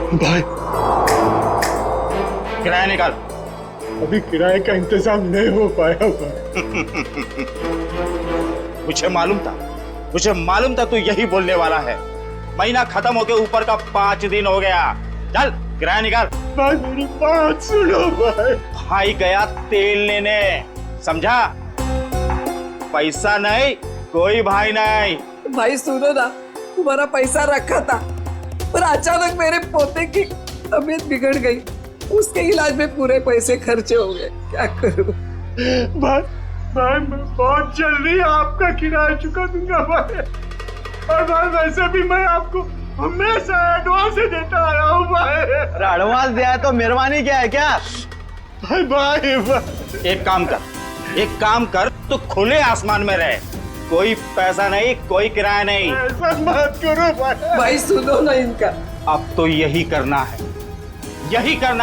भाई किराया निकाल। अभी किराए का इंतजाम नहीं हो पाया भाई। मुझे मालूम था तू यही बोलने वाला है। महीना खत्म होके ऊपर का 5 दिन हो गया। चल किराया निकाल। भाई मेरी बात सुनो भाई। भाई गया तेल लेने, समझा? पैसा नहीं, कोई भाई नहीं। भाई सुनो ना, तुम्हारा पैसा रखा था पर अचानक मेरे पोते की तबीयत बिगड़ गई, उसके इलाज में पूरे पैसे खर्चे हो गए, क्या करूं? भाई भाई मैं बहुत जल्दी आपका किराया चुका दूंगा भाई। और भाई वैसे भी मैं आपको हमेशा एडवांस ही देता आया हूँ भाई। एडवांस दिया है तो मेहरबानी क्या है क्या? भाई भाई भाई एक काम कर, तू खुले आसमान में रहे। कोई पैसा नहीं, कोई किराया नहीं। ऐसा मत करो भाई। भाई सुनो ना इनका। अब तो यही करना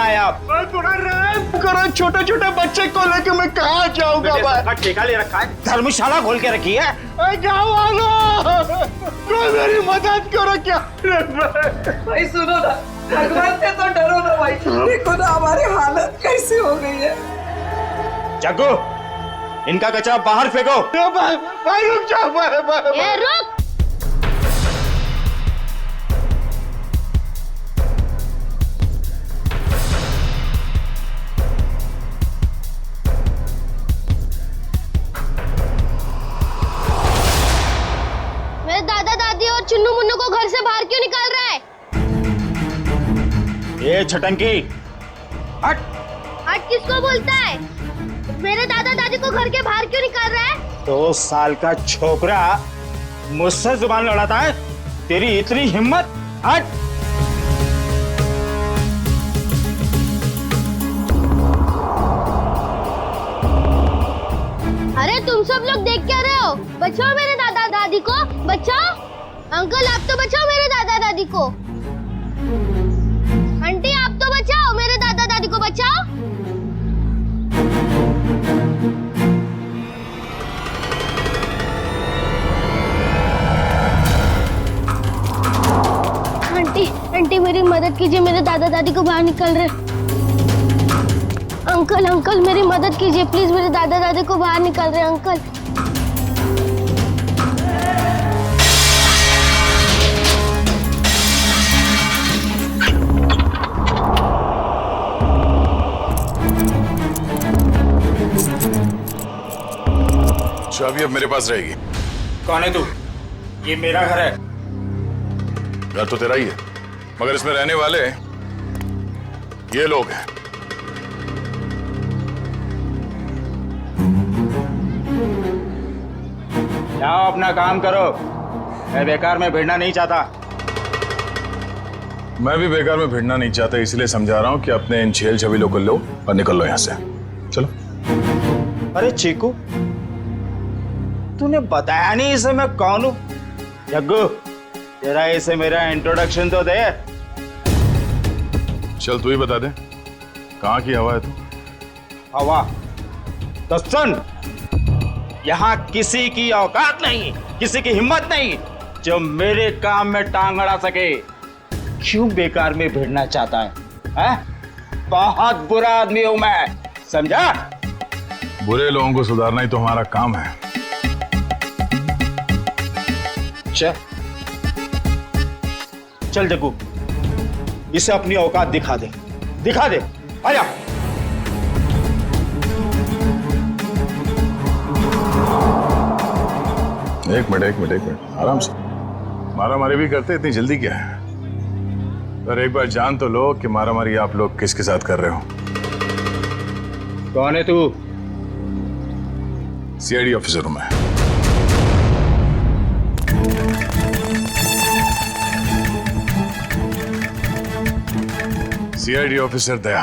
है अब। भाई थोड़ा रहम करो, छोटे छोटे बच्चे को लेके मैं कहाँ जाऊंगा भाई? ठेका ले रखा है, धर्मशाला खोल के रखी है। गाँव वालों कोई मेरी मदद करो क्या? भाई सुनो ना, भगवान से तो डरो ना भाई। देखो ना हमारी हालत कैसी हो गई है। जग्गू, इनका कचरा बाहर फेंको। भाई भाई रुक जाओ भाई। ए रुक। मेरे दादा दादी और चुन्नू मुन्नू को घर से बाहर क्यों निकाल रहा है? ये छटंकी, हट। हट किसको बोलता है? मेरे दादा दादी को घर के बाहर क्यों निकाल रहा है? 2 साल का छोकरा मुझसे जुबान लड़ाता है? तेरी इतनी हिम्मत? हट। अरे तुम सब लोग देख क्या रहे हो? बचाओ मेरे दादा दादी को, बचाओ। अंकल आप तो बचाओ मेरे दादा दादी को। आंटी आप तो बचाओ मेरे दादा दादी को, बचाओ। आंटी आंटी मेरी मदद कीजिए, मेरे दादा दादी को बाहर निकल रहे। अंकल अंकल मेरी मदद कीजिए प्लीज, मेरे दादा दादी को बाहर निकल रहे अंकल। चाबी अब मेरे पास रहेगी। कौन है तू? ये मेरा घर है। घर तो तेरा ही है, मगर इसमें रहने वाले ये लोग हैं। जाओ अपना काम करो, मैं बेकार में भिड़ना नहीं चाहता। मैं भी बेकार में भिड़ना नहीं चाहता, इसलिए समझा रहा हूं कि अपने इन छेल छबीलों को लो और निकल लो यहां से। चलो। अरे चीकू, तूने बताया नहीं इसे मैं कौन हूं? जग्गू, तेरा इसे मेरा इंट्रोडक्शन तो दे। चल तू ही बता दे, कहाँ की हवा है तू? हवा? तो सुन, यहाँ किसी की औकात नहीं, किसी की हिम्मत नहीं जो मेरे काम में टांग अड़ा सके। क्यों बेकार में भिड़ना चाहता है? बहुत बुरा आदमी हूं मैं, समझा? बुरे लोगों को सुधारना ही तो हमारा काम है। चल जग्गू, इसे अपनी औकात दिखा दे, दिखा दे। आजा। एक मिनट, आराम से। मारामारी भी करते, इतनी जल्दी क्या है? पर एक बार जान तो लो कि मारामारी आप लोग किसके साथ कर रहे हो। कौन है तू? सीआईडी ऑफिसर हूं मैं। सीआईडी ऑफिसर दया।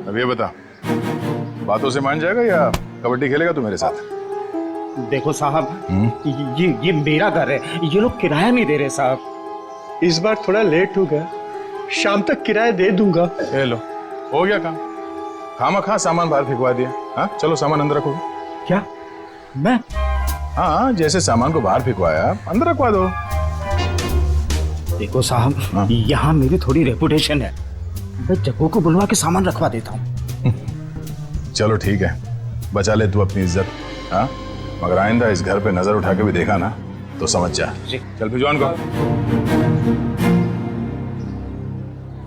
अब ये बता, बातों से मान जाएगा या कबड्डी खेलेगा तू मेरे साथ? देखो साहब, ये मेरा घर है, ये लोग किराया नहीं दे रहे साहब। इस बार थोड़ा लेट हो गया, शाम तक किराया दे दूंगा। ये लो, हो गया काम। खामा सामान बाहर फेंकवा दिया। हाँ चलो, सामान अंदर रखो। क्या? मैं? हाँ, जैसे सामान को बाहर फेंकवाया अंदर रखवा दो। देखो साहब, यहाँ मेरी थोड़ी रेपुटेशन है, मैं जग्गू को बुलवा के सामान रखवा देता हूँ। चलो ठीक है, बचा ले तू अपनी इज्जत। हाँ, मगर आइंदा इस घर पे नजर उठा के भी देखा ना तो समझ जा। चल भिजवान को।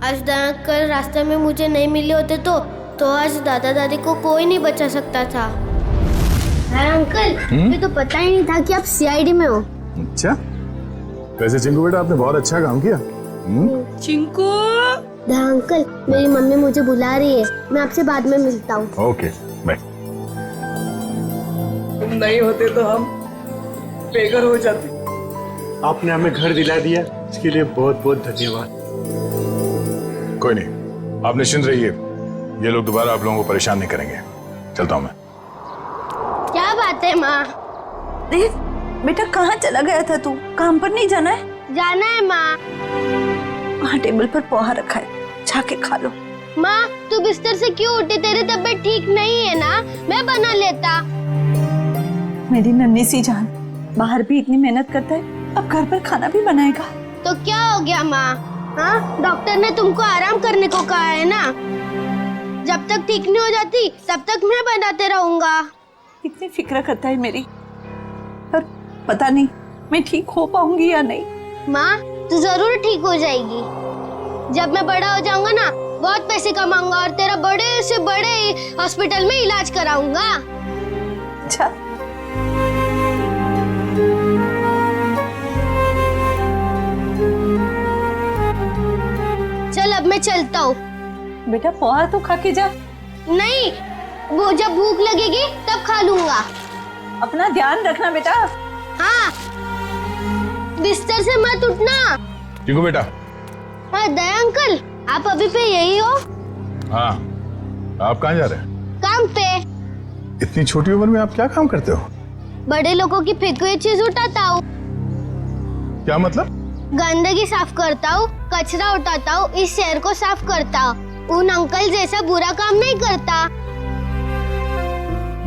आज दया अंकल रास्ते में मुझे नहीं मिले होते तो आज दादा दादी को कोई नहीं बचा सकता था। दया अंकल, मुझे तो पता ही नहीं था कि आप सीआईडी में हो। अच्छा, वैसे चिंकू बेटा आपने बहुत अच्छा काम किया। चिंकू, दया अंकल, मेरी मम्मी मुझे बुला रही है, मैं आपसे बाद में मिलता हूँ। Okay bye. तुम नहीं होते तो हम बेघर हो जाते। आपने हमें घर दिला दिया, इसके लिए बहुत बहुत धन्यवाद। कोई नहीं, आप निश्चिंत रहिए, ये लोग दोबारा आप लोगों को परेशान नहीं करेंगे। चलता हूँ मैं। क्या बात है माँ? देव, बेटा कहाँ चला गया था तू? काम पर नहीं जाना है? जाना है माँ। वहाँ टेबल पर पोहा रखा है, जाके खा लो। माँ, तू बिस्तर से क्यों उठी? तेरी तबीयत ठीक नहीं है ना? मैं बना लेता। मेरी नन्ही सी जान, बाहर भी इतनी मेहनत करता है, अब घर पर खाना भी बनाएगा। तो क्या हो गया माँ? हाँ, डॉक्टर ने तुमको आराम करने को कहा है ना। जब तक ठीक नहीं हो जाती तब तक मैं बनाते रहूंगा। कितनी फिक्र करता है मेरी, पर पता नहीं मैं ठीक हो पाऊंगी या नहीं। माँ, तू जरूर ठीक हो जाएगी। जब मैं बड़ा हो जाऊंगा ना, बहुत पैसे कमाऊंगा और तेरा बड़े से बड़े हॉस्पिटल में इलाज कराऊंगा। अच्छा, चल अब मैं चलता हूँ। बेटा पोहा तो खा के जा। नहीं, वो जब भूख लगेगी तब खा लूंगा। अपना ध्यान रखना बेटा। हाँ, बिस्तर से मत उठना। चिंकू बेटा। हाँ दया अंकल, आप अभी पे यही हो? हाँ, आप कहाँ जा रहे हैं? काम पे। इतनी छोटी उम्र में आप क्या काम करते हो? बड़े लोगों की फेंकी हुई चीज उठाता हूँ। क्या मतलब? गंदगी साफ करता हूँ, कचरा उठाता हूँ, इस शहर को साफ करता हूँ। उन अंकल जैसा बुरा काम नहीं करता।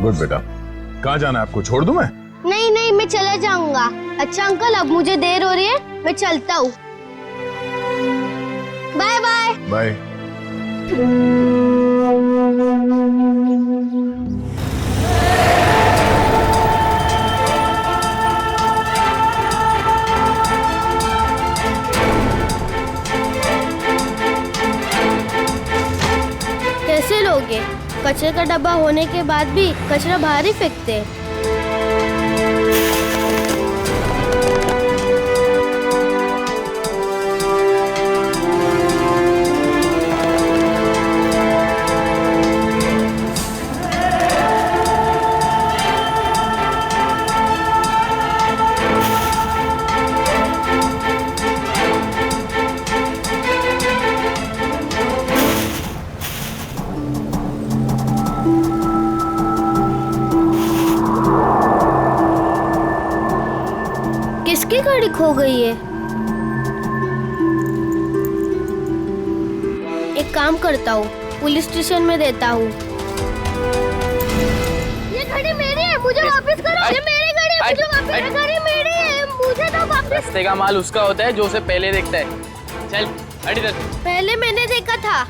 गुड बेटा। कहाँ जाना है आपको? छोड़ दूं मैं? नहीं नहीं, मैं चला जाऊंगा। अच्छा अंकल, अब मुझे देर हो रही है, मैं चलता हूँ। Bye bye. बाय। कैसे लोगे? कचरे का डब्बा होने के बाद भी कचरा बाहर ही फेंकते हैं। किसकी गाड़ी खो गई है? एक काम करता हूँ, पुलिस स्टेशन में देता हूँ। ये गाड़ी मेरी है, मुझे वापस करो। ये मेरी गाड़ी है, मुझे वापस। ये गाड़ी मेरी है, मुझे तो वापस। रास्ते का माल उसका होता है जो उसे पहले देखता है। चल हट इधर। पहले मैंने देखा था।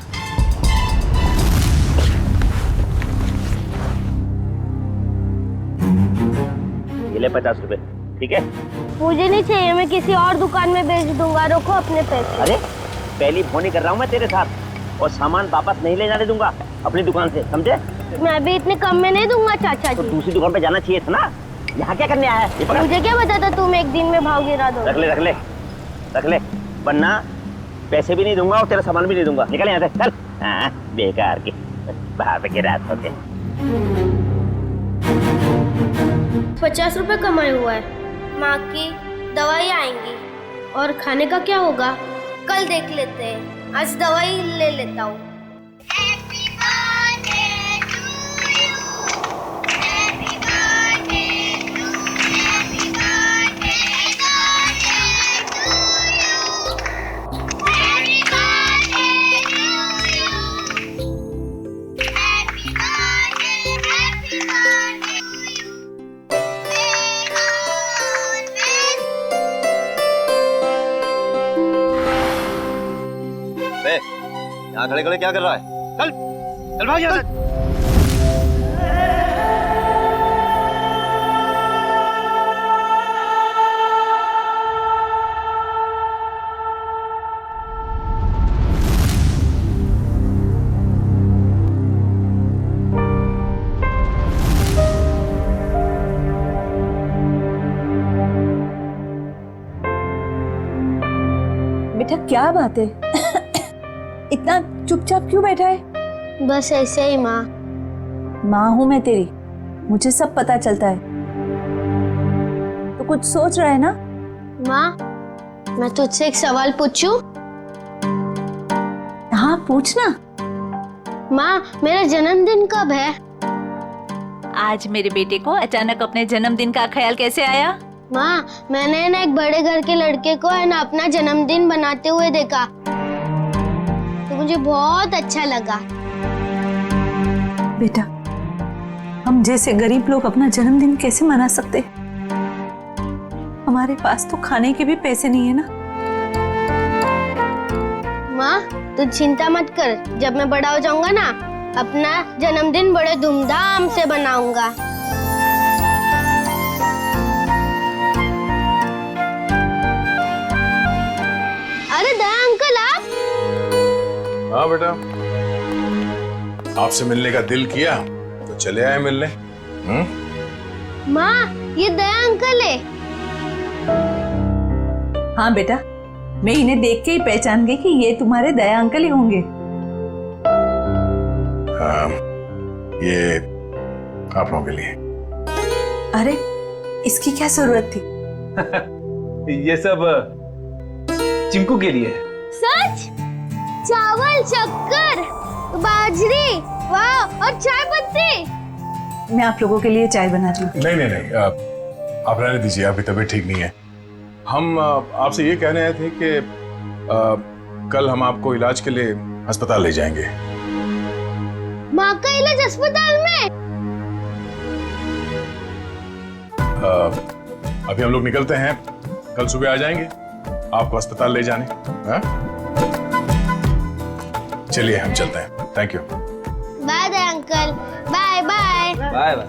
ये ले 50 रुपए, ठीक है? मुझे नहीं चाहिए, मैं किसी और दुकान में बेच दूंगा। रखो अपने पैसे। अरे पहली फोन ही कर रहा हूँ मैं तेरे साथ, और सामान वापस नहीं ले जाने दूंगा अपनी दुकान से, समझे? मैं अभी इतने कम में नहीं दूंगा चाचा तो जी। दूसरी दुकान पे जाना चाहिए था ना, यहाँ क्या करने आया है? ये पकड़। मुझे क्या पता था तुम एक दिन में भाव गिरा दो। रख ले रख ले रख ले, वरना पैसे भी नहीं दूंगा और तेरा सामान भी नहीं दूंगा। निकल यहाँ से, चल। हाँ, बेकार की बाहर पे गिरा होते। 50 रुपए कमाए हुआ है। माँ की दवाई आएंगी और खाने का क्या होगा कल देख लेते हैं। आज दवाई ले लेता हूँ। यहाँ खड़े खड़े क्या कर रहा है? चल चल भाग यहाँ से। बेटा क्या बात है? इतना चुपचाप क्यों बैठा है? बस ऐसे ही माँ। माँ हूं मैं तेरी, मुझे सब पता चलता है। तो कुछ सोच रहा है ना? माँ मैं तुझसे एक सवाल पूछूं? हाँ पूछना। माँ मेरा जन्मदिन कब है? आज मेरे बेटे को अचानक अपने जन्मदिन का ख्याल कैसे आया? माँ मैंने ना एक बड़े घर के लड़के को है ना अपना जन्मदिन बनाते हुए देखा, तो मुझे बहुत अच्छा लगा। बेटा हम जैसे गरीब लोग अपना जन्मदिन कैसे मना सकते? हमारे पास तो खाने के भी पैसे नहीं है ना। माँ तू चिंता मत कर, जब मैं बड़ा हो जाऊंगा ना अपना जन्मदिन बड़े धूमधाम से बनाऊंगा। अरे दया अंकल आप? हाँ बेटा, आपसे मिलने का दिल किया तो चले आए मिलने। माँ ये दया अंकल है। हाँ बेटा, मैं इन्हें देख के ही पहचान गई कि ये तुम्हारे दया अंकल ही होंगे। हाँ, ये आप लोगों के लिए। अरे इसकी क्या जरूरत थी? ये सब चिंकू के लिए। सच? चावल, शक्कर, बाजरी, वाह, और चाय पत्ती। मैं आप लोगों के लिए चाय बनाती हूँ। नहीं नहीं नहीं, आप रहने दीजिए, आपकी तबीयत ठीक नहीं है। हम आपसे ये कहने आए थे कि कल हम आपको इलाज के लिए अस्पताल ले जाएंगे। माँ का इलाज अस्पताल में? अभी हम लोग निकलते हैं, कल सुबह आ जाएंगे आपको अस्पताल ले जाने। हाँ? चलिए हम चलते हैं। Thank you. Bye Daya uncle. Bye bye. Bye bye.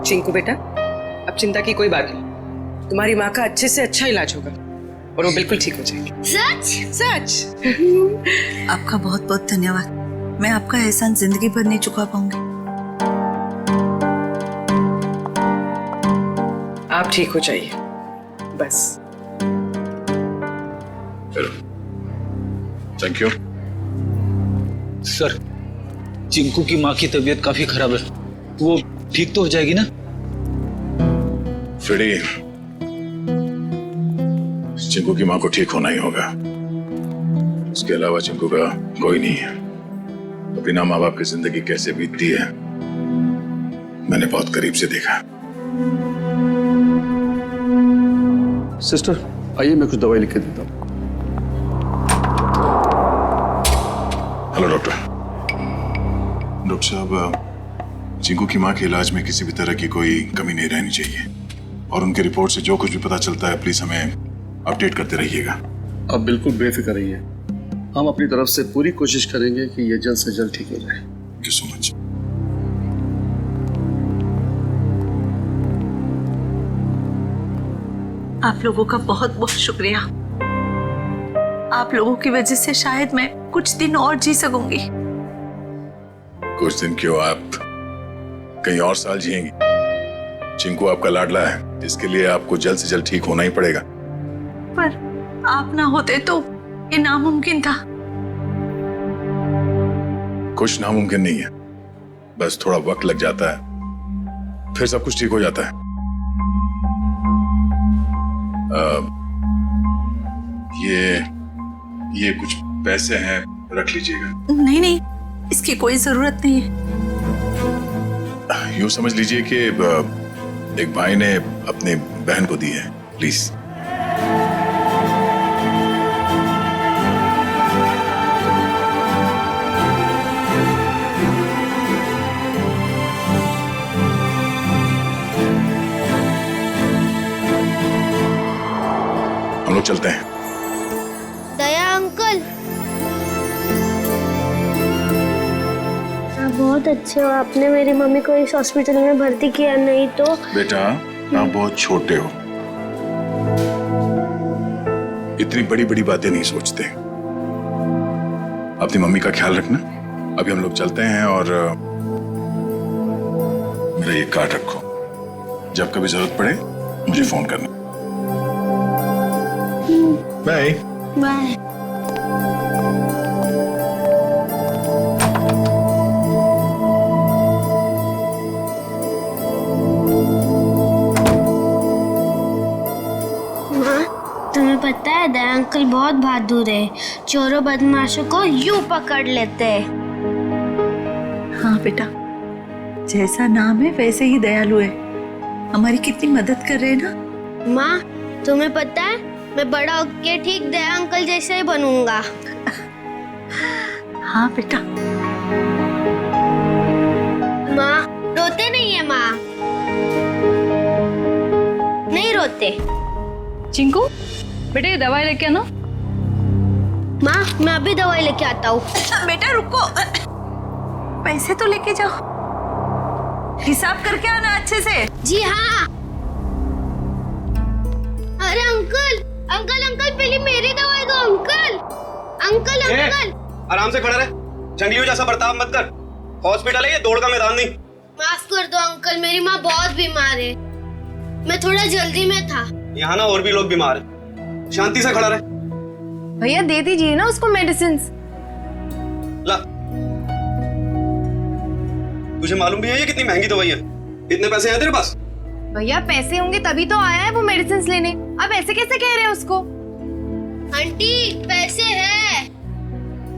Chinku बेटा अब चिंता की कोई बात नहीं, तुम्हारी माँ का अच्छे से अच्छा इलाज होगा और वो बिल्कुल ठीक हो जाएगी। सच? सच। आपका बहुत बहुत धन्यवाद। मैं आपका एहसान जिंदगी भर नहीं चुका पाऊंगी। आप ठीक हो जाइए बस। Thank you. सर चिंकू की माँ की तबीयत काफी खराब है, वो ठीक तो हो जाएगी ना? फ्रेडी, चिंकू की माँ को ठीक होना ही होगा, उसके अलावा चिंकू का कोई नहीं है। तो बिना माँ बाप की जिंदगी कैसे बीतती है मैंने बहुत करीब से देखा। सिस्टर आइए, मैं कुछ दवाई लिख के देता हूँ। Hello doctor. डॉक्टर साहब, चिंकू की माँ के इलाज में किसी भी तरह की कोई कमी नहीं रहनी चाहिए और उनकी रिपोर्ट से जो कुछ भी पता चलता है प्लीज हमें अपडेट करते रहिएगा। आप बिल्कुल बेफिक्र रहिए, हम अपनी तरफ से पूरी कोशिश करेंगे कि ये जल्द से जल्द ठीक हो जाए। Thank you so much. आप लोगों का बहुत बहुत शुक्रिया। आप लोगों की वजह से शायद मैं कुछ दिन और जी सकूंगी। कुछ दिन क्यों, आप कहीं और साल जिएंगी। चिंकू आपका लाडला है, इसके लिए आपको जल्द से जल्द ठीक होना ही पड़ेगा। पर आप ना होते तो ये नामुमकिन था। कुछ नामुमकिन नहीं है, बस थोड़ा वक्त लग जाता है, फिर सब कुछ ठीक हो जाता है। ये कुछ पैसे हैं, रख लीजिएगा। नहीं नहीं, इसकी कोई जरूरत नहीं है। यूं समझ लीजिए कि एक भाई ने अपनी बहन को दी है, प्लीज। हम लोग चलते हैं। दया अंकल, आप बहुत अच्छे हो। आपने मेरी मम्मी को इस हॉस्पिटल में भर्ती किया, नहीं तो। बेटा आप बहुत छोटे हो, इतनी बड़ी बड़ी बातें नहीं सोचते। अपनी मम्मी का ख्याल रखना। अभी हम लोग चलते हैं और मेरा ये कार्ड रखो, जब कभी जरूरत पड़े मुझे फोन करना। Bye bye. तुम्हें पता है दया अंकल बहुत बहादुर है, चोरों बदमाशों को यूं पकड़ लेते हैं। हाँ बेटा, जैसा नाम है वैसे ही दयालु है। हमारी कितनी मदद कर रहे हैं ना। माँ, तुम्हें पता है मैं बड़ा होके ठीक दया अंकल जैसे ही बनूंगा। हाँ बेटा। माँ रोते नहीं है माँ, नहीं रोते। चिंकू बेटा ये दवाई लेके आना। माँ मैं अभी दवाई लेके आता हूँ। बेटा रुको, पैसे तो लेके जाओ, हिसाब करके आना अच्छे से। जी हाँ। अरे अंकल अंकल अंकल, पहले मेरी दवाई दो अंकल। अंकल अंकल आराम से खड़ा रहे, जंगलियों जैसा बर्ताव मत कर। हॉस्पिटल है ये, दौड़ का मैदान नहीं। माफ कर दो अंकल, मेरी माँ बहुत बीमार है, मैं थोड़ा जल्दी में था। यहाँ ना और भी लोग बीमार हैं, शांति से खड़ा रहे। भैया दे दीजिए ना उसको मेडिसिन। ला, तुझे मालूम भी है ये कितनी महंगी दवाई है? इतने पैसे हैं तेरे पास? भैया पैसे होंगे तभी तो आया है वो मेडिसिन लेने, आप ऐसे कैसे कह रहे हैं उसको? आंटी पैसे है।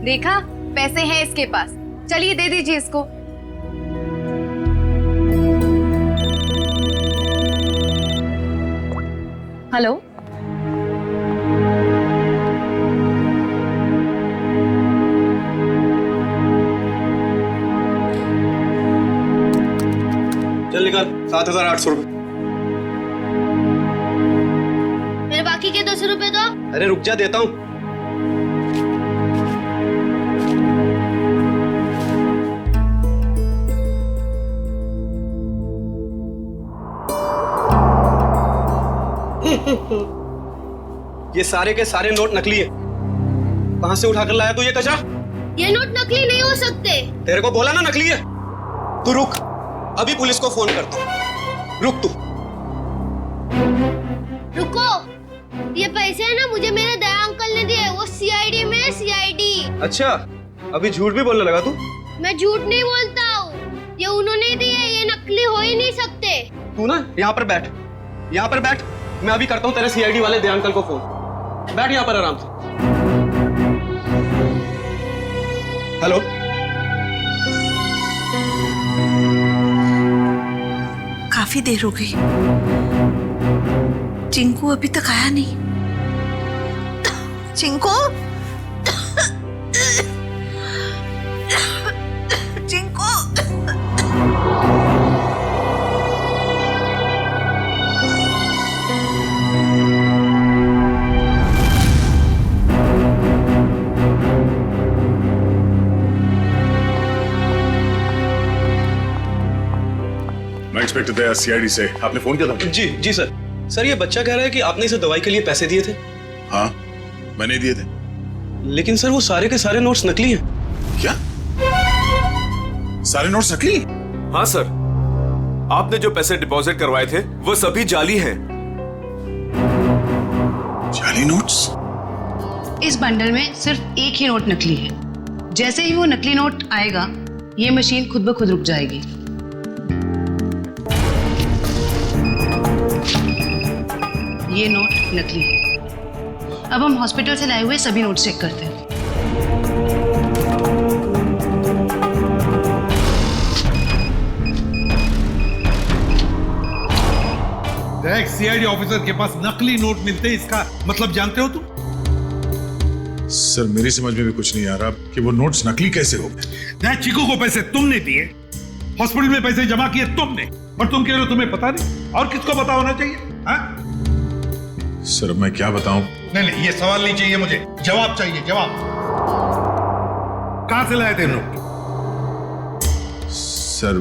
देखा, पैसे हैं इसके पास, चलिए दे दीजिए इसको। हेलो, चल निकाल 7,800 रुपए। मेरे बाकी के 200 रुपए दो। अरे रुक जा, देता हूँ। ये सारे के सारे नोट नकली है। कहां से उठाकर लाया तू ये कचरा? ये नोट नकली नहीं हो सकते। तेरे को बोला ना नकली है। तू रुक, अभी पुलिस को फोन करता हूं। रुक तू। रुको, ये पैसे है ना मुझे मेरे दया अंकल ने दिए, वो सीआईडी में है, सीआईडी। अच्छा, अभी झूठ भी बोलने लगा तू? मैं झूठ नहीं बोलता हूँ, ये उन्होंने दिए, ये नकली हो ही नहीं सकते। तू ना यहाँ पर बैठ, यहाँ पर बैठ। मैं अभी करता हूँ तेरे सीआईडी वाले दया अंकल को फोन। बैठ यहाँ पर आराम से। हेलो, काफी देर हो गई, चिंकू अभी तक आया नहीं। चिंकू, चिंकू। मैं इंस्पेक्टर दया, सीआईडी से। आपने फोन किया था? जी जी सर। सर ये बच्चा कह रहा है कि आपने इसे दवाई के लिए पैसे दिए थे। हाँ मैंने दिए थे। लेकिन सर वो सारे के सारे नोट्स नकली हैं। क्या? सारे नोट्स नकली? हाँ सर, आपने जो पैसे डिपॉजिट करवाए थे वो सभी जाली हैं। जाली नोट्स? इस बंडल में सिर्फ एक ही नोट नकली है। जैसे ही वो नकली नोट आएगा, ये मशीन खुद ब खुद रुक जाएगी। ये नोट नकली है। अब हम हॉस्पिटल से लाए हुए सभी नोट चेक करते हैं। एक सीआईडी ऑफिसर के पास नकली नोट मिलते हैं, इसका मतलब जानते हो तुम? सर मेरी समझ में भी कुछ नहीं आ रहा कि वो नोट्स नकली कैसे हो गए। चिकू को पैसे तुमने दिए, हॉस्पिटल में पैसे जमा किए तुमने, और तुम कह रहे हो तुम्हें पता नहीं? और किसको पता होना चाहिए? हाँ? सर अब मैं क्या बताऊं? नहीं, ये सवाल नहीं चाहिए मुझे, जवाब चाहिए, जवाब। कहां से लाए थे नोट? सर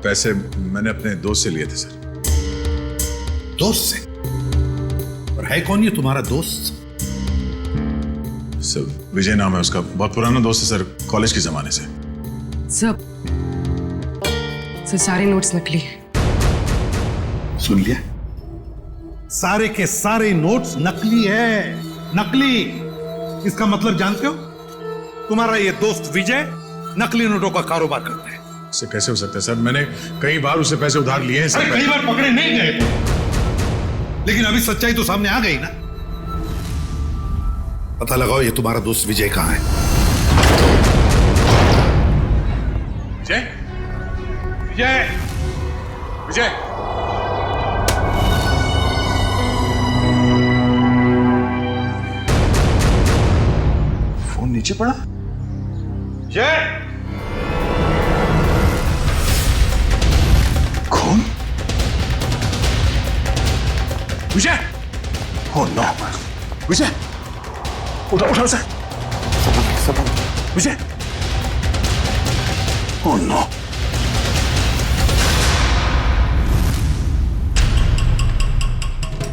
पैसे मैंने अपने दोस्त से लिए थे सर। दोस्त से? और है कौन ये तुम्हारा दोस्त? सर विजय नाम है उसका, बहुत पुराना दोस्त है सर, कॉलेज के जमाने से। सर सारे नोट्स नकली हैं। सुन लिया? सारे के सारे नोट्स नकली है, नकली। इसका मतलब जानते हो? तुम्हारा ये दोस्त विजय नकली नोटों का कारोबार करता है। इससे कैसे हो सकता है सर? मैंने कई बार उससे पैसे उधार लिए हैं सर। कई बार पकड़े नहीं गए, लेकिन अभी सच्चाई तो सामने आ गई ना। पता लगाओ ये तुम्हारा दोस्त विजय कहां है। विजय, विजय, विजय। फोन नीचे पड़ा। जय, कौन? विजय! Oh no! विजय! उठा उठा sir. Vijay! Oh no!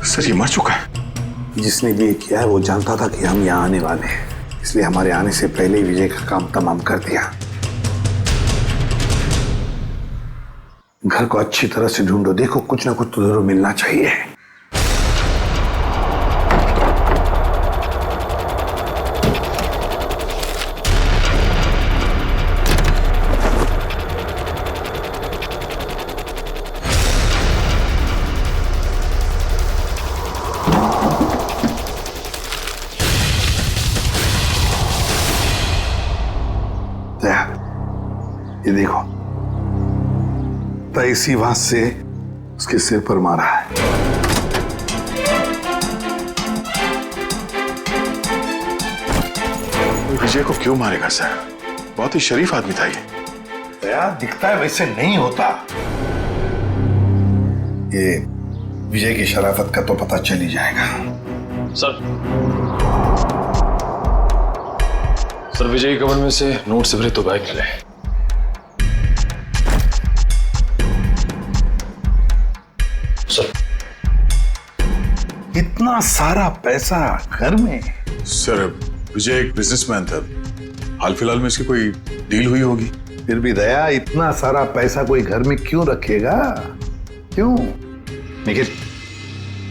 Sir ये मर चुका है। जिसने भी ये किया है वो जानता था कि हम यहाँ आने वाले हैं, इसलिए हमारे आने से पहले ही विजय का काम तमाम कर दिया। घर को अच्छी तरह से ढूंढो, देखो कुछ ना कुछ तो जरूर मिलना चाहिए। ये देखो, तो इसी बात से उसके सिर पर मारा है। विजय को क्यों मारेगा सर? बहुत ही शरीफ आदमी था ये। दया दिखता है वैसे नहीं होता। ये विजय की शराफत का तो पता चल ही जाएगा। सर विजय के कवर में से नोट से भरे तो बैग मिले। सर इतना सारा पैसा घर में? सर विजय एक बिजनेसमैन था, हाल फिलहाल में इसकी कोई डील हुई होगी। फिर भी दया इतना सारा पैसा कोई घर में क्यों रखेगा? क्यों? लेकिन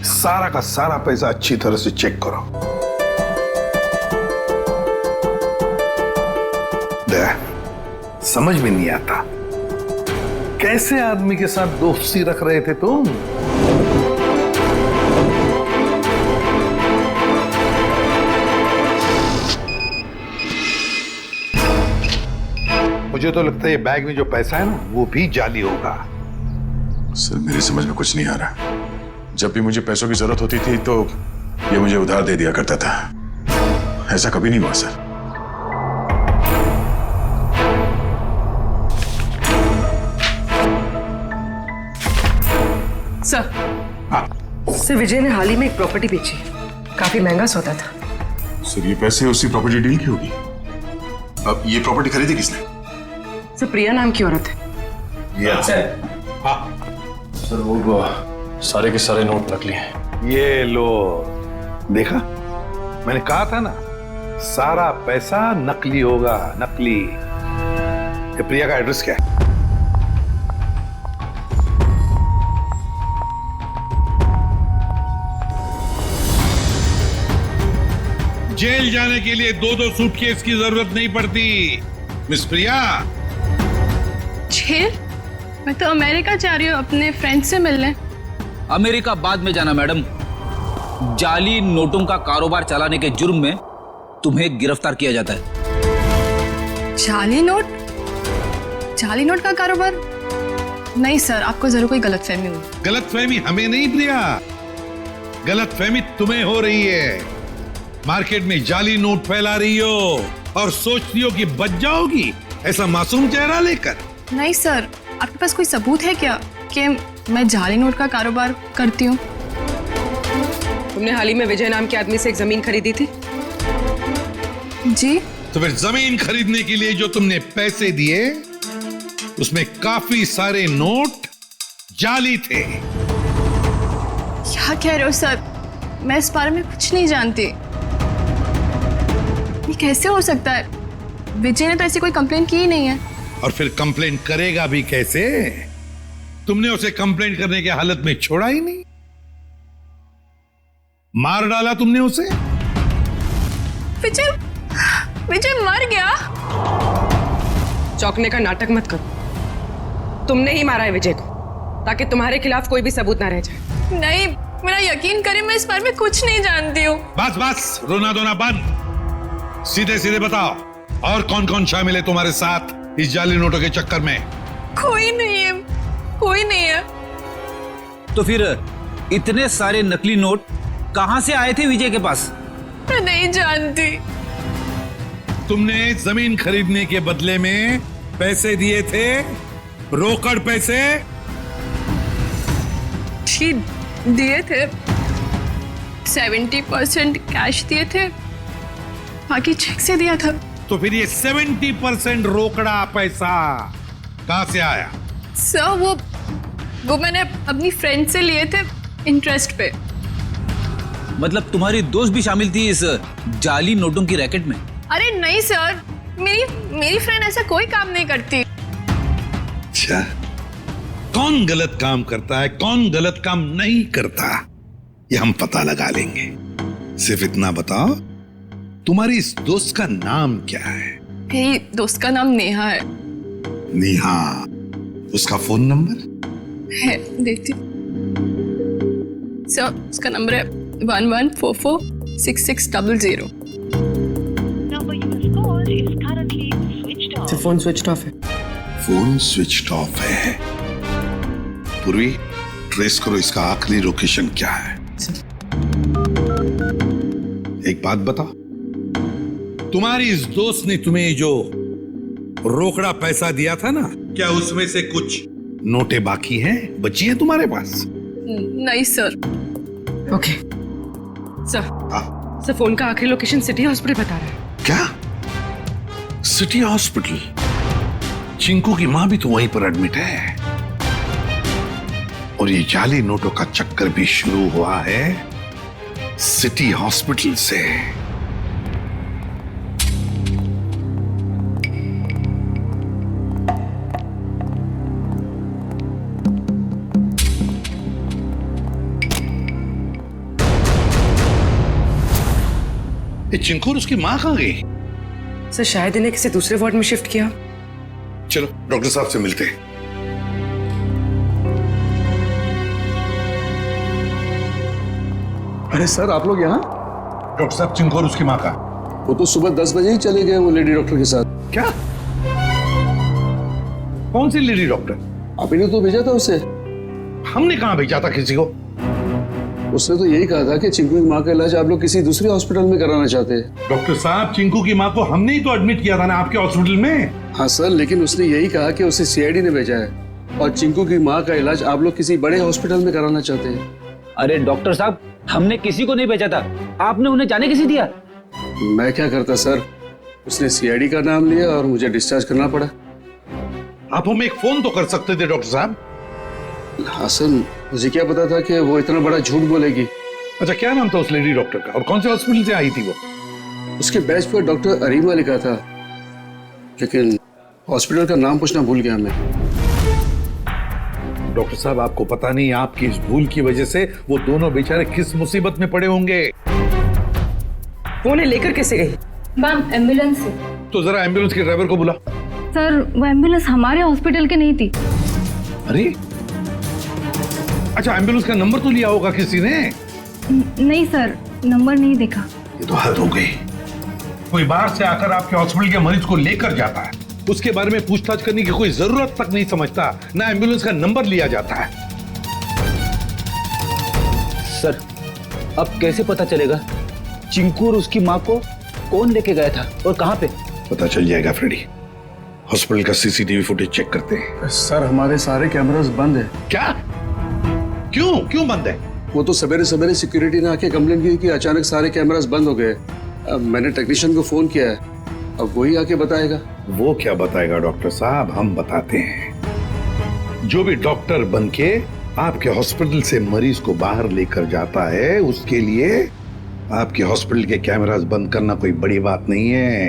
सारा का सारा पैसा अच्छी तरह से चेक करो। दया समझ में नहीं आता, कैसे आदमी के साथ दोस्ती रख रहे थे तुम? मुझे तो लगता है ये बैग में जो पैसा है ना वो भी जाली होगा। सर मेरी समझ में कुछ नहीं आ रहा। जब भी मुझे पैसों की जरूरत होती थी तो ये मुझे उधार दे दिया करता था, ऐसा कभी नहीं हुआ सर। सर सर विजय ने हाल ही में एक प्रॉपर्टी बेची, काफी महंगा सौदा था। सर ये पैसे उसी प्रॉपर्टी डील की होगी। अब ये प्रॉपर्टी खरीदी किसने? सर प्रिया नाम की औरत है। सर वो सारे के सारे नोट नकली हैं। ये लो, देखा मैंने कहा था ना, सारा पैसा नकली होगा, नकली। ये प्रिया का एड्रेस क्या है? जेल जाने के लिए 2-2 सूटकेस की जरूरत नहीं पड़ती मिस प्रिया। जेल? मैं तो अमेरिका जा रही हूँ अपने फ्रेंड से मिलने। अमेरिका बाद में जाना मैडम, जाली नोटों का कारोबार चलाने के जुर्म में तुम्हें गिरफ्तार किया जाता है। जाली नोट? जाली नोट का कारोबार? नहीं सर, आपको जरूर कोई गलतफहमी हुई। गलतफहमी हमें नहीं प्रिया, गलतफहमी तुम्हें हो रही है। मार्केट में जाली नोट फैला रही हो और सोचती हो कि बच जाओगी ऐसा मासूम चेहरा लेकर। नहीं सर, आपके पास कोई सबूत है क्या कि मैं जाली नोट का कारोबार करती हूँ? तुमने हाल ही में विजय नाम के आदमी से एक जमीन खरीदी थी? जी। तो फिर जमीन खरीदने के लिए जो तुमने पैसे दिए उसमें काफी सारे नोट जाली थे। क्या कह रहे हो सर? मैं इस बारे में कुछ नहीं जानती। ये कैसे हो सकता है? विजय ने तो ऐसी कोई कंप्लेंट की ही नहीं है। और फिर कंप्लेंट करेगा भी कैसे? तुमने उसे कंप्लेंट करने के हालत में छोड़ा ही नहीं, मार डाला तुमने उसे। विजय विजय मर गया? चौंकने का नाटक मत करो। तुमने ही मारा है विजय को, ताकि तुम्हारे खिलाफ कोई भी सबूत ना रह जाए। नहीं, मेरा यकीन करें, मैं इस बारे में कुछ नहीं जानती हूँ। बस बस, रोना धोना बंद। सीधे सीधे बताओ, और कौन कौन शामिल है तुम्हारे साथ इस जाली नोटों के चक्कर में? कोई नहीं है, कोई नहीं है। तो फिर इतने सारे नकली नोट कहां से आए थे विजय के पास? मैं नहीं जानती। तुमने जमीन खरीदने के बदले में पैसे दिए थे, रोकड़ पैसे? जी दिए थे। 70% कैश दिए थे, बाकी चेक से दिया था। तो फिर ये 70% रोकड़ा पैसा कहां से आया? सर वो मैंने अपनी फ्रेंड से लिए थे इंटरेस्ट पे। मतलब तुम्हारी दोस्त भी शामिल थी इस जाली नोटों की रैकेट में? अरे नहीं सर, मेरी फ्रेंड ऐसा कोई काम नहीं करती। अच्छा, कौन गलत काम करता है, कौन गलत काम नहीं करता, ये हम पता लगा लेंगे। सिर्फ इतना बताओ, तुम्हारी इस दोस्त का नाम क्या है? मेरी दोस्त का नाम नेहा है। नेहा, उसका फोन नंबर है, देती। सर उसका नंबर है 11446600। फोन स्विच ऑफ है। फोन स्विच ऑफ है। पूर्वी, ट्रेस करो इसका आखिरी लोकेशन क्या है। एक बात बताओ, तुम्हारी इस दोस्त ने तुम्हें जो रोकड़ा पैसा दिया था ना, क्या उसमें से कुछ नोटें बाकी हैं, बची हैं तुम्हारे पास? नहीं सर। ओके सर, फोन का आखिरी लोकेशन सिटी हॉस्पिटल बता रहा है। क्या? City hospital? चिंकू की मां भी तो वहीं पर एडमिट है। और ये जाली नोटों का चक्कर भी शुरू हुआ है सिटी हॉस्पिटल से। ये चिंकू और उसकी मां कहां गई? सर शायद इन्हें किसी दूसरे वार्ड में शिफ्ट किया। चलो डॉक्टर साहब से मिलते हैं। अरे सर, आप लोग यहाँ? डॉक्टर साहब, चिंकू और उसकी मां का? वो तो सुबह 10 बजे ही चले गए, वो लेडी डॉक्टर के साथ। क्या? कौन सी लेडी डॉक्टर? आप ही ने तो भेजा था उसे। हमने कहां भेजा था किसी को? उसने तो यही कहा था कि चिंकू की माँ का इलाज आप लोग किसी दूसरे हॉस्पिटल में कराना चाहते हैं। डॉक्टर साहब, चिंकू की माँ को हमने ही तो एडमिट किया था ना आपके हॉस्पिटल में। हाँ सर, लेकिन उसने यही कहा कि उसे सीआईडी ने भेजा है और चिंकू की माँ का इलाज आप लोग किसी बड़े हॉस्पिटल में कराना चाहते हैं। अरे डॉक्टर साहब, हमने किसी को नहीं भेजा था, आपने उन्हें जाने किसी दिया? मैं क्या करता सर, उसने सीआईडी का नाम लिया और मुझे डिस्चार्ज करना पड़ा। आप हमें एक फोन तो कर सकते थे डॉक्टर साहब। हाँ सर, मुझे क्या पता था कि वो इतना बड़ा झूठ बोलेगी। अच्छा, क्या नाम था उस लेडी डॉक्टर का और कौन से हॉस्पिटल से आई थी वो? उसके बैच पर डॉक्टर अरीमा लिखा था, लेकिन हॉस्पिटल का नाम पूछना भूल गया मैं। डॉक्टर साहब, आपको पता नहीं आपकी इस भूल की वजह से वो दोनों बेचारे किस मुसीबत में पड़े होंगे। वो उन्हें लेकर कैसे गई? मैम, एम्बुलेंस से। तो जरा एम्बुलेंस के ड्राइवर को बुला। सर, वो एम्बुलेंस हमारे हॉस्पिटल की नहीं थी। अरे अच्छा, एम्बुलेंस का नंबर तो लिया होगा किसी ने? नहीं सर, नंबर नहीं देखा। ये तो हद हो गई। कोई बाहर से आकर आपके हॉस्पिटल के मरीज को लेकर जाता है, उसके बारे में पूछताछ करने की कोई जरूरत तक नहीं समझता, ना एम्बुलेंस का नंबर लिया जाता है। सर, अब कैसे पता चलेगा चिंकू और उसकी माँ को कौन लेके गया था और कहां पे? पता चल जाएगा फ्रेडी। हॉस्पिटल का सीसीटीवी फुटेज चेक करते हैं। सर, हमारे सारे कैमरास बंद है। क्या? क्यों बंद है? वो तो सवेरे सवेरे सिक्योरिटी ने आके कंप्लेंट की कि अचानक सारे कैमरास बंद हो गए। अब मैंने टेक्नीशियन को फोन किया है, अब वही आके बताएगा। वो क्या बताएगा डॉक्टर साहब, हम बताते हैं। जो भी डॉक्टर बनके आपके हॉस्पिटल से मरीज को बाहर लेकर जाता है, उसके लिए आपके हॉस्पिटल के कैमरास बंद करना कोई बड़ी बात नहीं है।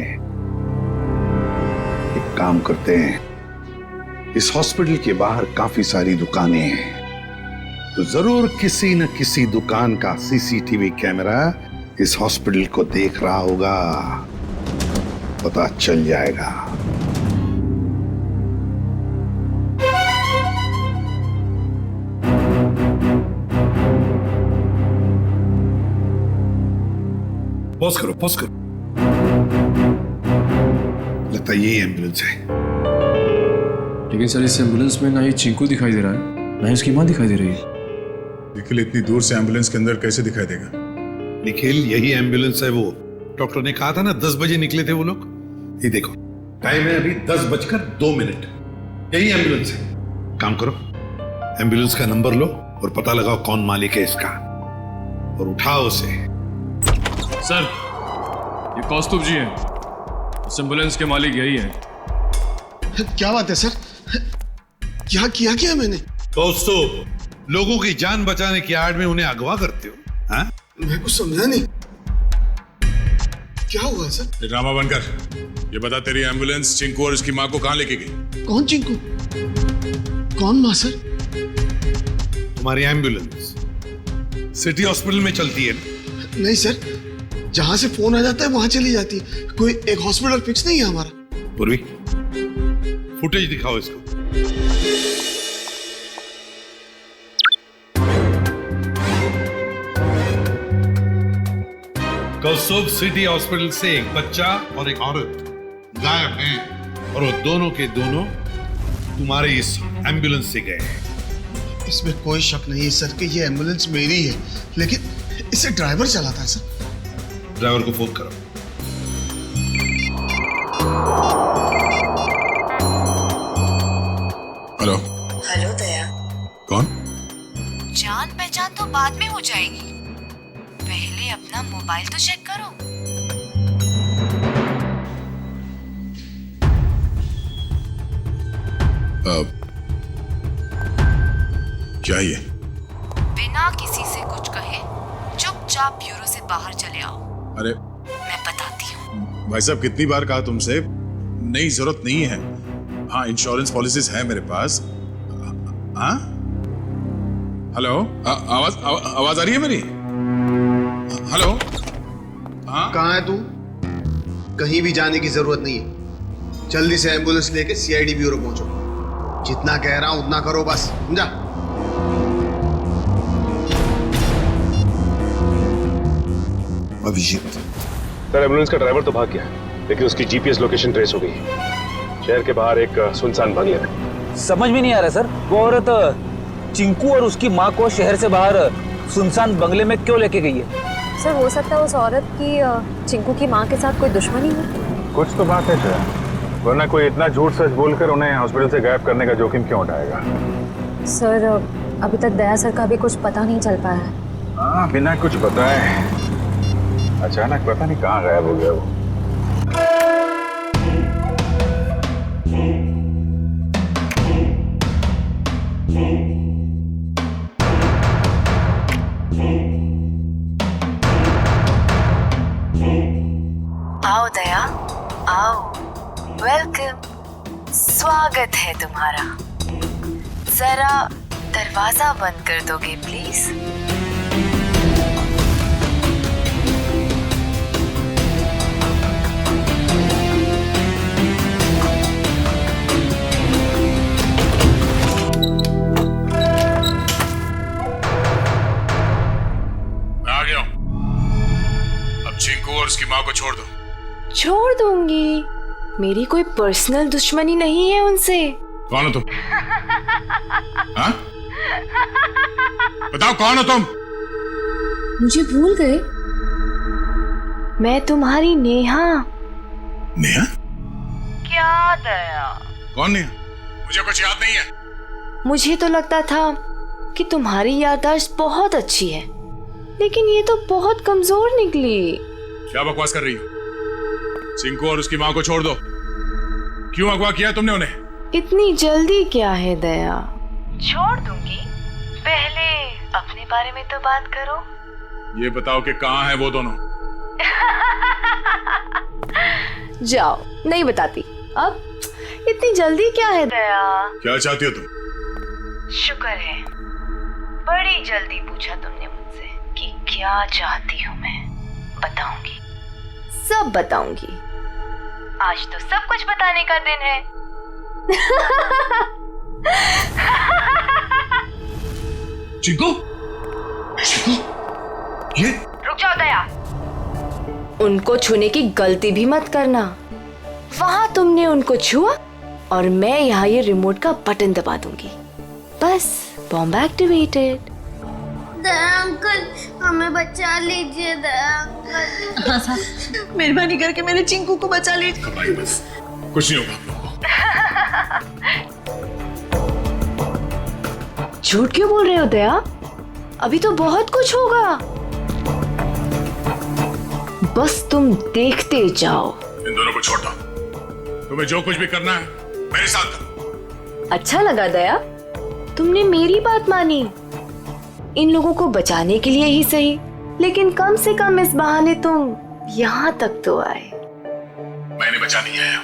एक काम करते हैं, इस हॉस्पिटल के बाहर काफी सारी दुकानें हैं, तो जरूर किसी न किसी दुकान का सीसीटीवी कैमरा इस हॉस्पिटल को देख रहा होगा, पता चल जाएगा। पॉज करो, पॉज करो। लगता है यही एम्बुलेंस है। लेकिन सर इस एम्बुलेंस में ना ही चिंकू दिखाई दे रहा है, ना ही उसकी माँ दिखाई दे रही है। निखिल इतनी दूर से एम्बुलेंस के अंदर कैसे दिखाई देगा? निखिल यही एम्बुलेंस है वो। डॉक्टर ने कहा था ना 10 बजे निकले थे वो लोग। ये देखो टाइम है अभी 10:02। यही एम्बुलेंस है। काम करो, एम्बुलेंस का नंबर लो और पता लगाओ कौन मालिक है इसका, और उठाओ उसे। सर ये कौस्तुभ जी हैं, इस एम्बुलेंस के मालिक यही है। क्या बात है सर, क्या किया क्या मैंने? कौस्तुभ, लोगों की जान बचाने की आड़ में उन्हें अगवा करते हो? हाँ? मैं कुछ समझा नहीं, क्या हुआ सर? ड्रामा बनकर ये बता, तेरी एम्बुलेंस चिंकू और उसकी माँ को कहाँ लेके गई? कौन चिंकू, कौन माँ सर? तुम्हारी एम्बुलेंस सिटी हॉस्पिटल में चलती है ना? नहीं सर, जहां से फोन आ जाता है वहां चली जाती है। कोई एक हॉस्पिटल फिक्स नहीं है हमारा। पूर्वी, फुटेज दिखाओ इसको। कौस्तुभ सिटी हॉस्पिटल से एक बच्चा और एक औरत गायब हैं, और वो दोनों के दोनों तुम्हारे इस एम्बुलेंस से गए हैं। इसमें कोई शक नहीं है सर कि ये एम्बुलेंस मेरी है, लेकिन इसे ड्राइवर चलाता है सर। ड्राइवर को फोन करो। हेलो। हेलो दया। कौन? जान पहचान तो बाद में हो जाएगी, पहले अपना मोबाइल तो चेक करो। क्या ये? बिना किसी से कुछ कहे चुपचाप ब्यूरो से बाहर चले आओ। अरे मैं बताती हूँ। भाई साहब, कितनी बार कहा तुमसे, नहीं जरूरत नहीं है। हाँ, इंश्योरेंस पॉलिसीज है मेरे पास। हाँ, हेलो, आवाज आ रही है मेरी? हेलो। हाँ, कहाँ है तू? कहीं भी जाने की जरूरत नहीं है, जल्दी से एम्बुलेंस लेके सीआईडी ब्यूरो पहुंचो। जितना कह रहा हूं उतना करो बस, समझा? अभिजीत। सर एम्बुलेंस का ड्राइवर तो भाग गया, लेकिन उसकी जीपीएस लोकेशन ट्रेस हो गई। शहर के बाहर एक सुनसान बंगले में। समझ में नहीं आ रहा सर, वो औरत चिंकू और उसकी माँ को शहर से बाहर सुनसान बंगले में क्यों लेके गई है? सर हो सकता है उस औरत की चिंकू की माँ के साथ कोई दुश्मनी हो। कुछ तो बात है सर, वरना कोई इतना झूठ सच बोलकर उन्हें हॉस्पिटल से गायब करने का जोखिम क्यों उठाएगा? सर अभी तक दया सर का भी कुछ पता नहीं चल पाया है। हाँ, बिना कुछ बताए अचानक पता नहीं कहाँ गायब हो गया वो। आओ दया, आओ, वेलकम, स्वागत है तुम्हारा। जरा दरवाजा बंद कर दोगे प्लीज? आ गया हूं। अब चिंकू और उसकी माँ को छोड़ दो। छोड़ दूंगी, मेरी कोई पर्सनल दुश्मनी नहीं है उनसे। कौन हो तुम? हाँ? बताओ कौन हो तुम? मुझे भूल गए? मैं तुम्हारी नेहा। नेहा? क्या दया? कौन नेहा? मुझे कुछ याद नहीं है। मुझे तो लगता था कि तुम्हारी याददाश्त बहुत अच्छी है, लेकिन ये तो बहुत कमजोर निकली। क्या बकवास कर रही हो? चिंकू और उसकी माँ को छोड़ दो। क्यों अगवा किया तुमने उन्हें? इतनी जल्दी क्या है दया? छोड़ दूंगी, पहले अपने बारे में तो बात करो। ये बताओ कि कहाँ है वो दोनों? जाओ, नहीं बताती। अब इतनी जल्दी क्या है दया? क्या चाहती हो तुम? शुक्र है बड़ी जल्दी पूछा तुमने मुझसे कि क्या चाहती हूँ मैं। बताऊंगी, सब बताऊंगी। आज तो सब कुछ बताने का दिन है। चिंकू, चिंकू, ये रुक जाओ दया, उनको छूने की गलती भी मत करना। वहां तुमने उनको छुआ और मैं यहाँ ये रिमोट का बटन दबा दूंगी। बस, बॉम्ब एक्टिवेटेड। दया अंकल, हमें बचा लीजिए दया अंकल। हाँ साहब, मेहरबानी करके मेरे चिंकू को बचा लीजिए। भाई बस, कुछ नहीं होगा आप लोगों को। झूठ क्यों बोल रहे हो दया? अभी तो बहुत कुछ होगा। बस तुम देखते जाओ। इन दोनों को छोड़ दो। तुम्हें जो कुछ भी करना है मेरे साथ करो। अच्छा लगा दया, तुमने मेरी बात मानी। इन लोगों को बचाने के लिए ही सही, लेकिन कम से कम इस बहाने तुम यहाँ तक तो आए। मैंने बचा नहीं आया।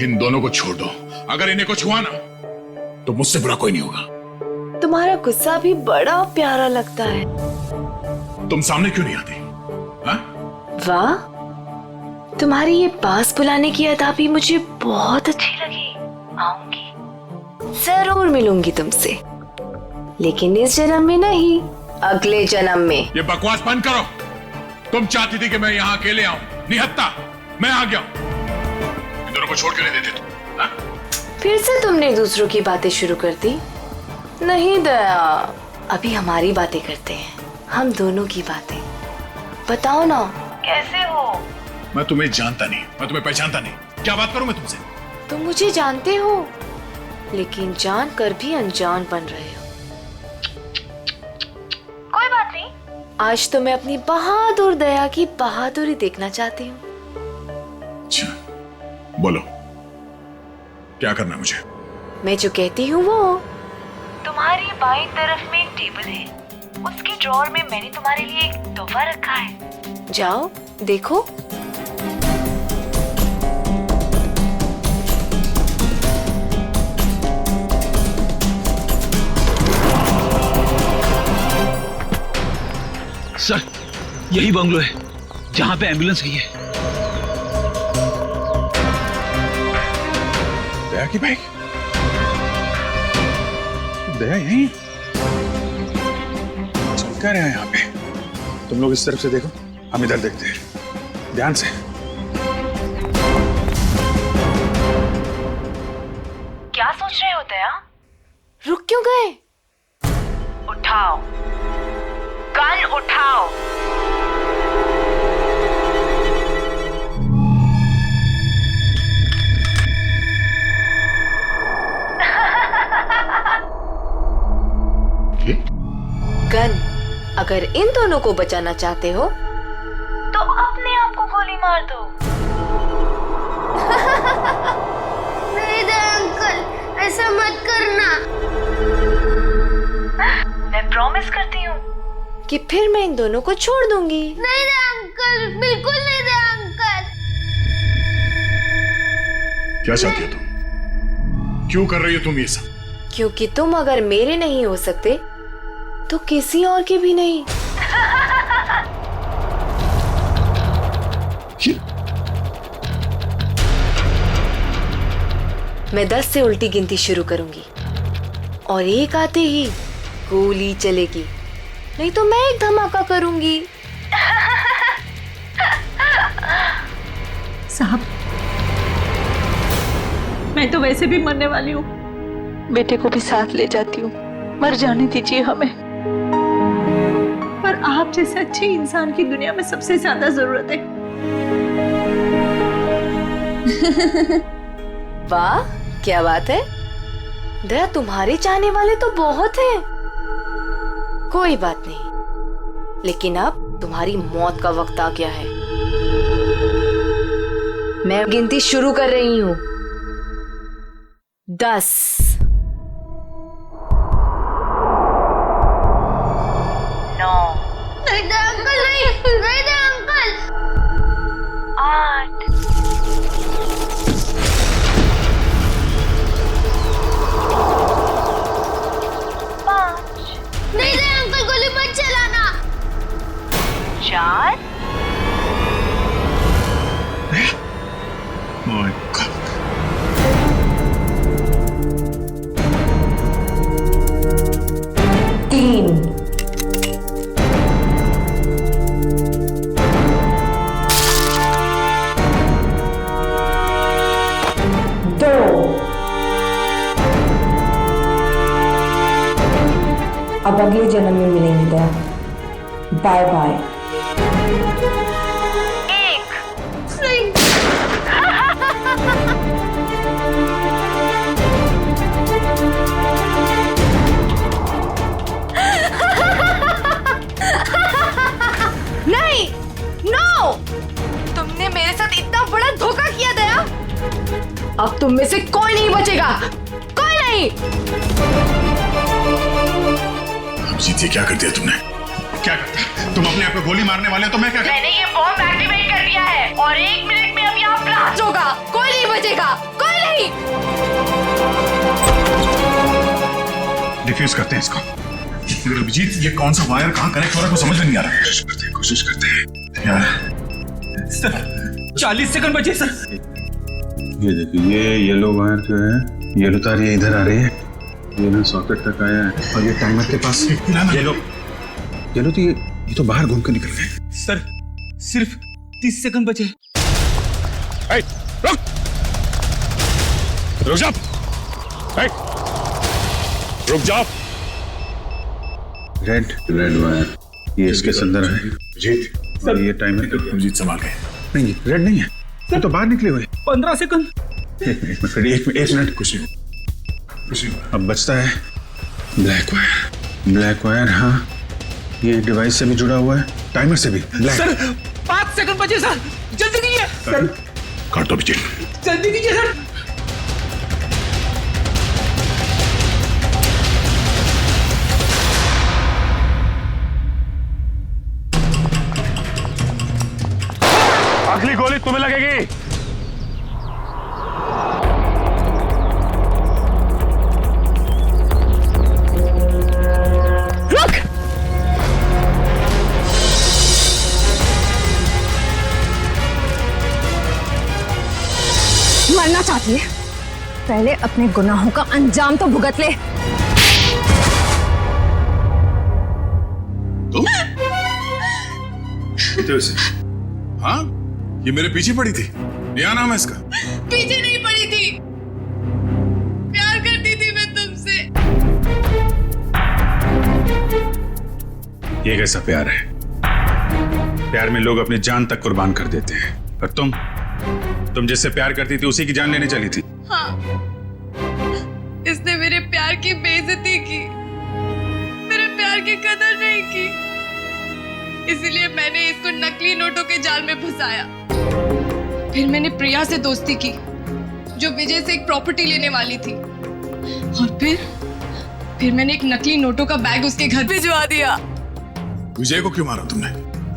इन दोनों को छोड़ दो। अगर इन्हें कुछ हुआ ना तो मुझसे बुरा कोई नहीं होगा। तुम्हारा गुस्सा भी बड़ा प्यारा लगता है। तुम सामने क्यों नहीं आती? वाह, तुम्हारी ये पास बुलाने की अदा भी मुझे बहुत अच्छी लगी। आऊंगी, जरूर मिलूंगी तुमसे, लेकिन इस जन्म में नहीं, अगले जन्म में। ये बकवास बंद करो। तुम चाहती थी कि मैं यहाँ अकेले आऊं, निहत्ता मैं आ गया। इन दोनों को छोड़ के नहीं देते तुम। हाँ? फिर से तुमने दूसरों की बातें शुरू कर दी। नहीं दया, अभी हमारी बातें करते हैं, हम दोनों की बातें। बताओ ना, कैसे हो? मैं तुम्हें जानता नहीं, मैं तुम्हें पहचानता नहीं। क्या बात करूं मैं तुमसे? तुम मुझे जानते हो, लेकिन जान कर भी अनजान बन रहे हो। कोई बात नहीं, आज तो मैं अपनी बहादुर दया की बहादुरी देखना चाहती हूँ। अच्छा, बोलो क्या करना है मुझे? मैं जो कहती हूँ वो। तुम्हारी बाईं तरफ में एक टेबल है, उसके ड्रॉअर में मैंने तुम्हारे लिए एक तोहफा रखा है। जाओ देखो। सर, यही बंगलो है जहां पे एम्बुलेंस गई है। दया की बाइक? दया यहीं? चल क्या रहे हैं यहाँ पे? तुम लोग इस तरफ से देखो, हम इधर देखते हैं, ध्यान से। क्या सोच रहे हो दया? रुक क्यों गए? उठाओ, गन उठाओ। गन, अगर इन दोनों को बचाना चाहते हो तो अपने आप को गोली मार दो। नहीं दया अंकल, ऐसा मत करना। मैं प्रॉमिस करती हूँ कि फिर मैं इन दोनों को छोड़ दूंगी। नहीं दया अंकल, बिल्कुल नहीं दया अंकल। क्या चाहती हो तुम? क्यों कर रही हो तुम ये सब? क्योंकि तुम अगर मेरे नहीं हो सकते तो किसी और के भी नहीं। मैं 10 से उल्टी गिनती शुरू करूंगी और एक आते ही गोली चलेगी, नहीं तो मैं एक धमाका करूंगी। साहब, मैं तो वैसे भी मरने वाली हूँ, बेटे को भी साथ ले जाती हूँ, मर जाने दीजिए हमें। पर आप जैसे अच्छे इंसान की दुनिया में सबसे ज्यादा जरूरत है। वाह, क्या बात है दया, तुम्हारे चाहने वाले तो बहुत हैं। कोई बात नहीं, लेकिन अब तुम्हारी मौत का वक्त आ गया है। मैं गिनती शुरू कर रही हूं। 10, 9, नहीं दे अंकल, नहीं दे अंकल। 8, 5, नहीं दे अंकल, गोली मत चलाना। 4, My God. 3, 2, अब अगले जन्म में मिलेंगे दया। Bye bye. नहीं, नो, तुमने मेरे साथ इतना बड़ा धोखा किया दया। अब तुम में से कोई नहीं बचेगा, कोई नहीं। अभिजीत, ये क्या कर दिया तुमने? क्या करता? तुम अपने आप को गोली मारने वाले हो तो मैं क्या मैंने ये बॉम्ब एक्टिवेट कर दिया है और 1 मिनट में अब यहाँ ब्लास्ट होगा। कोई नहीं बचेगा, कोई नहीं। डिफ्यूज करते हैं इसको। मगर अभिजीत, ये कौन सा वायर कहाँ कनेक्ट हो रहा है, कुछ समझ में नहीं आ रहा है। कोशिश करते हैं यार। सर 40 सेकंड बचे सर। ये देखिए, ये येलो वायर जो है, येलो तार ये इधर आ रही है, ये ना सॉकेट तक आया है, और ये टाइमर के पास येलो तो ये तो बाहर घूम कर निकल गए। सर सिर्फ 30 सेकंड बचे। रुक रुक जाओ, रुक जाओ। रेड वायर ये इसके अंदर है। जीत, और ये टाइमर अभिजीत संभाल गए। नहीं, रेड नहीं है, ये तो बाहर निकले हुए। 15 सेकंड। एक मिनट कुछ अब बचता है ब्लैक वायर। हाँ, ये डिवाइस से भी जुड़ा हुआ है, टाइमर से भी। सर 5 सेकंड बचे सर, जल्दी कीजिए सर। काट दो अभिजीत, जल्दी कीजिए सर। अगली गोली तुम्हें लगेगी। रुक। मरना चाहती है? पहले अपने गुनाहों का अंजाम तो भुगत ले। हाँ, ये मेरे पीछे पड़ी थी। क्या नाम है इसका? पीछे नहीं पड़ी थी, प्यार करती थी मैं तुमसे। ये कैसा प्यार है? प्यार में लोग अपनी जान तक कुर्बान कर देते हैं, पर तुम जिससे प्यार करती थी उसी की जान लेने चली थी। हाँ, इसने मेरे प्यार की बेइज्जती की, मेरे प्यार की कदर नहीं की, इसीलिए मैंने इसको नकली नोटों के जाल में फंसाया। फिर मैंने प्रिया से दोस्ती की, जो विजय से एक प्रॉपर्टी लेने वाली थी, और फिर मैंने एक नकली नोटों का बैग उसके घर भिजवा दिया। विजय को क्यों मारा तुमने?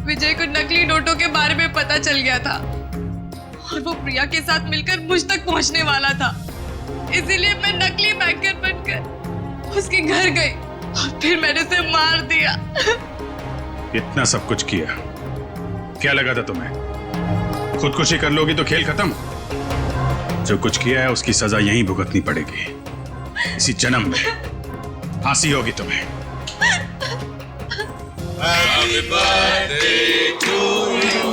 विजय को नकली नोटों के बारे में पता चल गया था और वो प्रिया के साथ मिलकर मुझ तक पहुंचने वाला था, इसीलिए मैं नकली बैंकर बनकर उसके घर गई और फिर मैंने उसे मार दिया। इतना सब कुछ किया, क्या लगा था तुम्हें? खुदकुशी कर लोगी तो खेल खत्म। जो कुछ किया है उसकी सजा यहीं भुगतनी पड़ेगी, इसी जन्म में फांसी होगी तुम्हें। Happy birthday to you.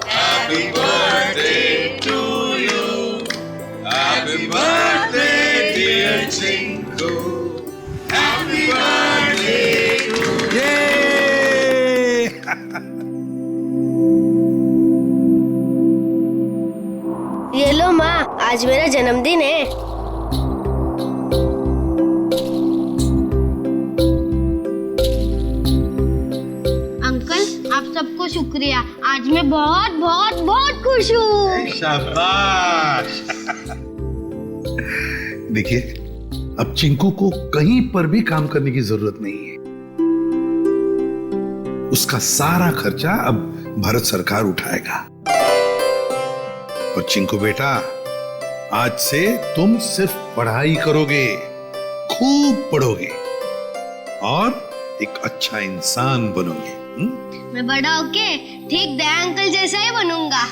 Happy birthday to you. Happy birthday dear Chinko. Happy birthday to you. ये लो माँ, आज मेरा जन्मदिन है। आप सबको शुक्रिया। आज मैं बहुत बहुत बहुत खुश हूँ। शाबाश। देखिए, अब चिंकू को कहीं पर भी काम करने की जरूरत नहीं है। उसका सारा खर्चा अब भारत सरकार उठाएगा। और चिंकू बेटा, आज से तुम सिर्फ पढ़ाई करोगे, खूब पढ़ोगे और एक अच्छा इंसान बनोगे। मैं बड़ा होके ठीक दया अंकल जैसा ही बनूंगा।